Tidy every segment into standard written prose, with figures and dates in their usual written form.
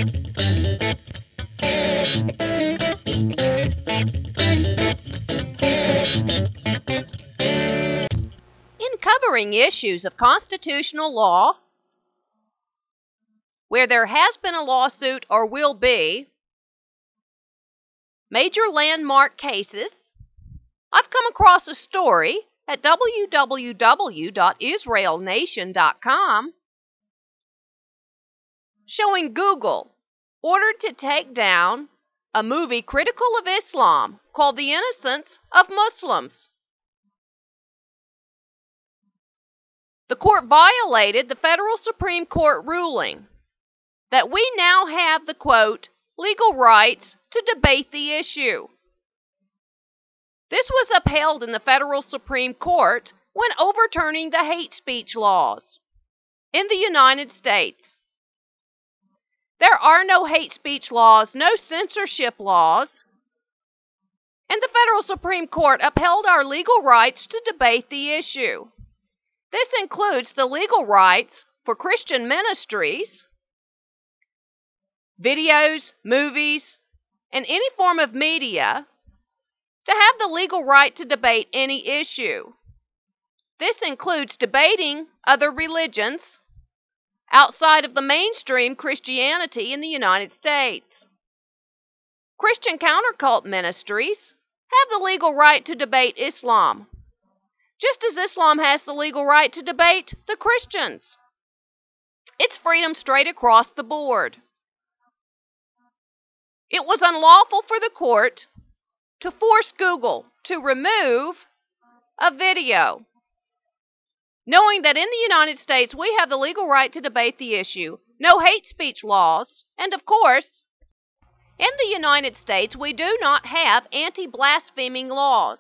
In covering issues of constitutional law, where there has been a lawsuit or will be, major landmark cases, I've come across a story at www.israelnation.com showing Google ordered to take down a movie critical of Islam called The Innocence of Muslims. The court violated the federal Supreme Court ruling that we now have the, quote, legal rights to debate the issue. This was upheld in the federal Supreme Court when overturning the hate speech laws in the United States. There are no hate speech laws, no censorship laws, and the federal Supreme Court upheld our legal rights to debate the issue. This includes the legal rights for Christian ministries, videos, movies, and any form of media to have the legal right to debate any issue. This includes debating other religions outside of the mainstream Christianity in the United States. Christian countercult ministries have the legal right to debate Islam, just as Islam has the legal right to debate the Christians. It's freedom straight across the board. It was unlawful for the court to force Google to remove a video, knowing that in the United States we have the legal right to debate the issue, no hate speech laws, and of course, in the United States we do not have anti-blaspheming laws.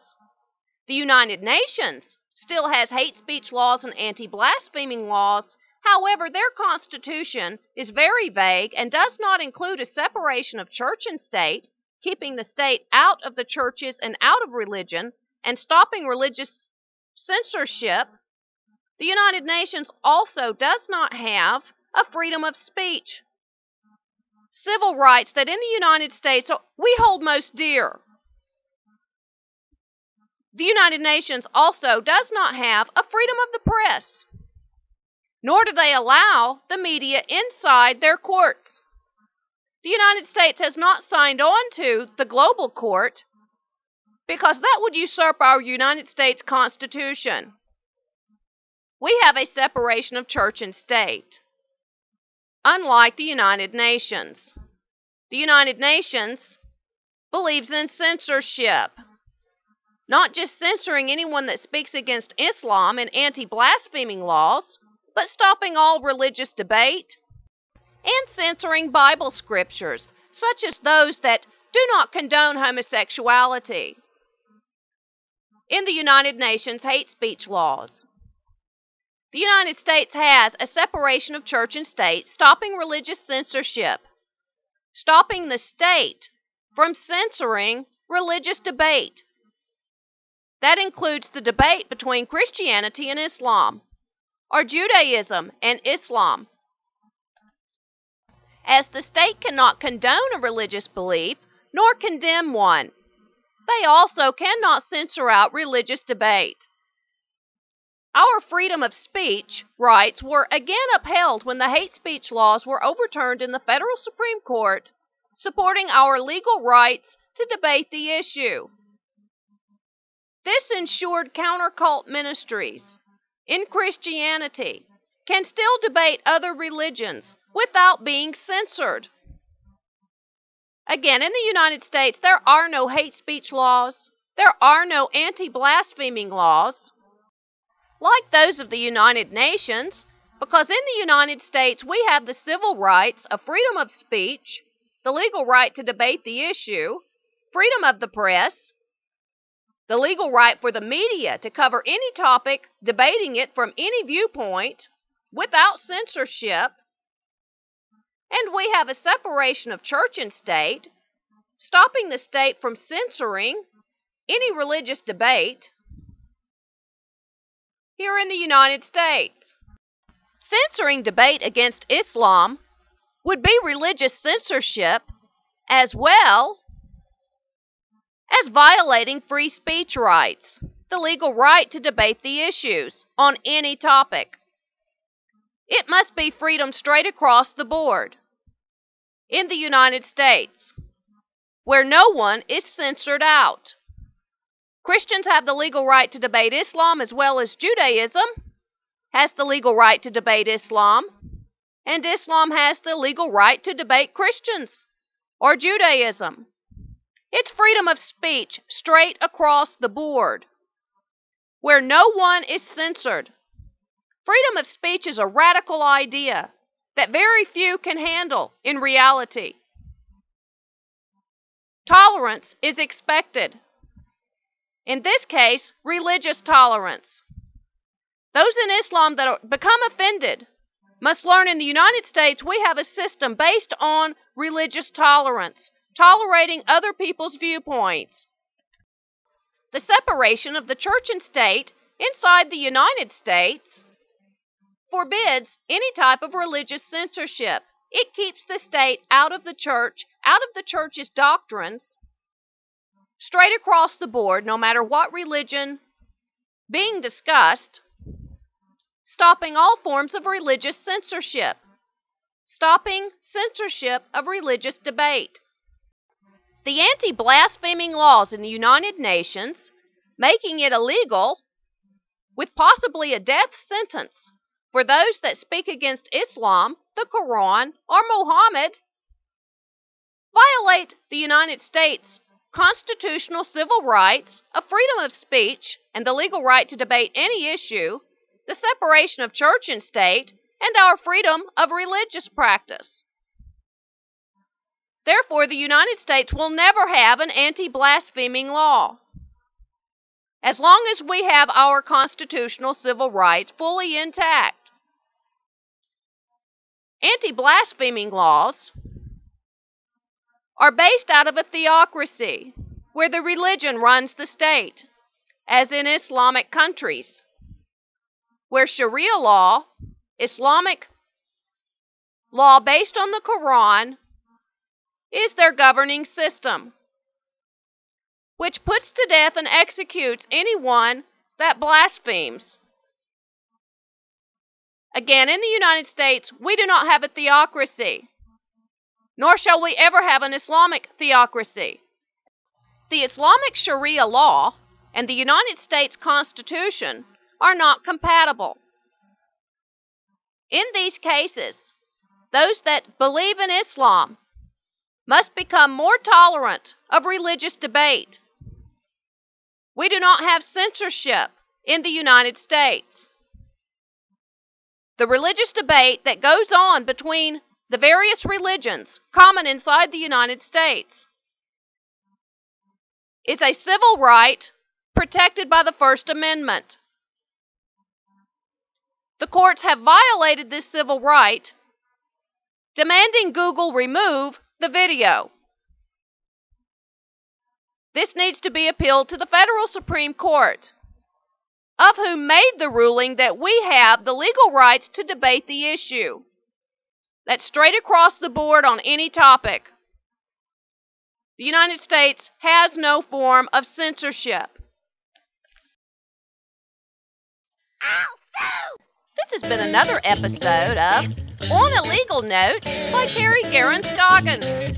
The United Nations still has hate speech laws and anti-blaspheming laws. However, their constitution is very vague and does not include a separation of church and state, keeping the state out of the churches and out of religion, and stopping religious censorship. The United Nations also does not have a freedom of speech, civil rights that in the United States we hold most dear. The United Nations also does not have a freedom of the press, nor do they allow the media inside their courts. The United States has not signed on to the global court because that would usurp our United States Constitution. We have a separation of church and state, unlike the United Nations. The United Nations believes in censorship, not just censoring anyone that speaks against Islam and anti-blaspheming laws, but stopping all religious debate and censoring Bible scriptures, such as those that do not condone homosexuality. In the United Nations hate speech laws, the United States has a separation of church and state, stopping religious censorship, stopping the state from censoring religious debate. That includes the debate between Christianity and Islam, or Judaism and Islam. As the state cannot condone a religious belief, nor condemn one, they also cannot censor out religious debate. Our freedom of speech rights were again upheld when the hate speech laws were overturned in the federal Supreme Court, supporting our legal rights to debate the issue. This ensured countercult ministries in Christianity can still debate other religions without being censored. Again, in the United States, there are no hate speech laws. There are no anti-blaspheming laws like those of the United Nations, because in the United States we have the civil rights of freedom of speech, the legal right to debate the issue, freedom of the press, the legal right for the media to cover any topic, debating it from any viewpoint without censorship, and we have a separation of church and state, stopping the state from censoring any religious debate here in the United States. Censoring debate against Islam would be religious censorship as well as violating free speech rights, the legal right to debate the issues on any topic. It must be freedom straight across the board. In the United States, where no one is censored out. Christians have the legal right to debate Islam as well as Judaism has the legal right to debate Islam, and Islam has the legal right to debate Christians or Judaism. It's freedom of speech straight across the board, where no one is censored. Freedom of speech is a radical idea that very few can handle in reality. Tolerance is expected. In this case, religious tolerance. Those in Islam that become offended must learn in the United States we have a system based on religious tolerance, tolerating other people's viewpoints. The separation of the church and state inside the United States forbids any type of religious censorship. It keeps the state out of the church, out of the church's doctrines, straight across the board, no matter what religion being discussed, stopping all forms of religious censorship, stopping censorship of religious debate. The anti-blaspheming laws in the United Nations, making it illegal, with possibly a death sentence, for those that speak against Islam, the Quran, or Muhammad, violate the United States constitutional civil rights of freedom of speech and the legal right to debate any issue, the separation of church and state, and our freedom of religious practice. Therefore, the United States will never have an anti-blaspheming law, as long as we have our constitutional civil rights fully intact. Anti-blaspheming laws are based out of a theocracy where the religion runs the state, as in Islamic countries, where Sharia law, Islamic law based on the Quran, is their governing system, which puts to death and executes anyone that blasphemes. Again, in the United States, we do not have a theocracy, nor shall we ever have an Islamic theocracy. The Islamic Sharia law and the United States Constitution are not compatible. In these cases, those that believe in Islam must become more tolerant of religious debate. We do not have censorship in the United States. The religious debate that goes on between the various religions common inside the United States is a civil right protected by the First Amendment. The courts have violated this civil right, demanding Google remove the video. This needs to be appealed to the Federal Supreme Court, of whom made the ruling that we have the legal rights to debate the issue. That's straight across the board on any topic. The United States has no form of censorship. This has been another episode of On a Legal Note by Carrie Garen Scoggins.